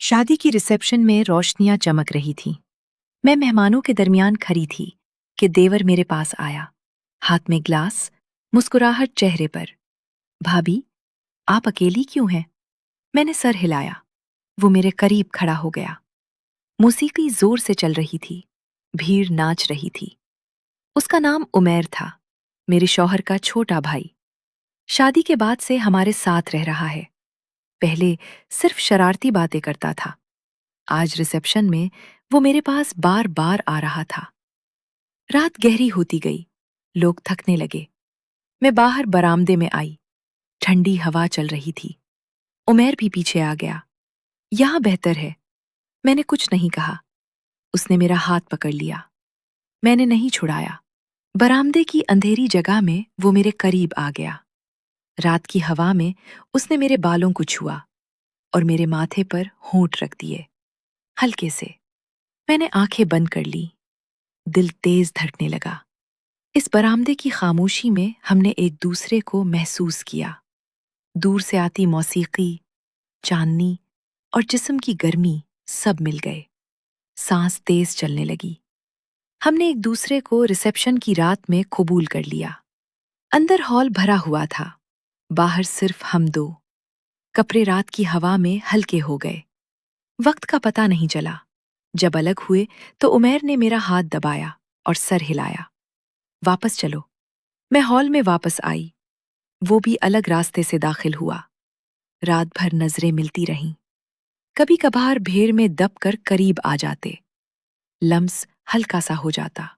शादी की रिसेप्शन में रोशनियां चमक रही थीं। मैं मेहमानों के दरमियान खड़ी थी कि देवर मेरे पास आया, हाथ में ग्लास, मुस्कुराहट चेहरे पर। भाभी, आप अकेली क्यों हैं? मैंने सर हिलाया। वो मेरे करीब खड़ा हो गया। मौसीकी जोर से चल रही थी। भीड़ नाच रही थी। उसका नाम उमैर था, मेरे शौहर का छोटा भाई। शादी के बाद से हमारे साथ रह रहा है। पहले सिर्फ शरारती बातें करता था। आज रिसेप्शन में वो मेरे पास बार बार आ रहा था। रात गहरी होती गई। लोग थकने लगे। मैं बाहर बरामदे में आई। ठंडी हवा चल रही थी। उमैर भी पीछे आ गया। यहाँ बेहतर है। मैंने कुछ नहीं कहा। उसने मेरा हाथ पकड़ लिया। मैंने नहीं छुड़ाया। बरामदे की अंधेरी जगह में वो मेरे करीब आ गया। रात की हवा में उसने मेरे बालों को छुआ और मेरे माथे पर होंठ रख दिए, हल्के से। मैंने आंखें बंद कर ली। दिल तेज धड़कने लगा। इस बरामदे की खामोशी में हमने एक दूसरे को महसूस किया। दूर से आती मौसीकी, चांदनी और जिस्म की गर्मी सब मिल गए। सांस तेज चलने लगी। हमने एक दूसरे को रिसेप्शन की रात में कबूल कर लिया। अंदर हॉल भरा हुआ था। बाहर सिर्फ हम दो। कपड़े रात की हवा में हल्के हो गए। वक्त का पता नहीं चला। जब अलग हुए तो उमैर ने मेरा हाथ दबाया और सर हिलाया। वापस चलो। मैं हॉल में वापस आई। वो भी अलग रास्ते से दाखिल हुआ। रात भर नजरें मिलती रहीं। कभी कभार भीड़ में दबकर करीब आ जाते। लम्स हल्का सा हो जाता।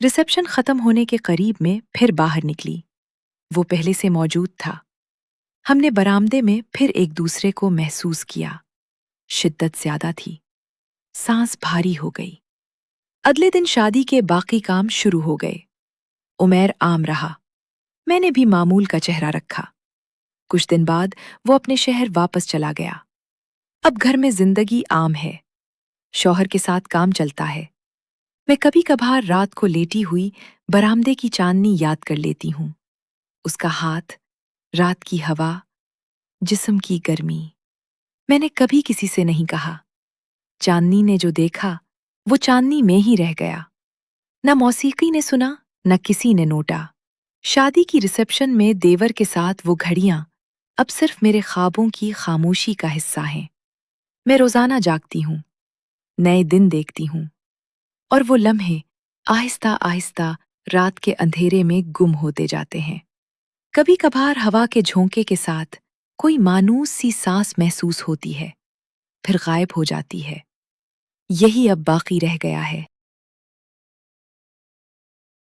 रिसेप्शन खत्म होने के करीब में फिर बाहर निकली। वो पहले से मौजूद था। हमने बरामदे में फिर एक दूसरे को महसूस किया। शिद्दत ज्यादा थी। सांस भारी हो गई। अगले दिन शादी के बाकी काम शुरू हो गए। उमैर आम रहा। मैंने भी मामूल का चेहरा रखा। कुछ दिन बाद वो अपने शहर वापस चला गया। अब घर में जिंदगी आम है। शौहर के साथ काम चलता है। मैं कभी कभार रात को लेटी हुई बरामदे की चांदनी याद कर लेती हूँ। उसका हाथ, रात की हवा, जिस्म की गर्मी। मैंने कभी किसी से नहीं कहा। चांदनी ने जो देखा वो चांदनी में ही रह गया। न मौसीकी ने सुना, न किसी ने नोटा। शादी की रिसेप्शन में देवर के साथ वो घड़ियां अब सिर्फ मेरे ख्वाबों की खामोशी का हिस्सा हैं। मैं रोजाना जागती हूँ, नए दिन देखती हूँ, और वो लम्हे आहिस्ता आहिस्ता रात के अंधेरे में गुम होते जाते हैं। कभी कभार हवा के झोंके के साथ कोई मानूस सी सांस महसूस होती है, फिर गायब हो जाती है। यही अब बाकी रह गया है।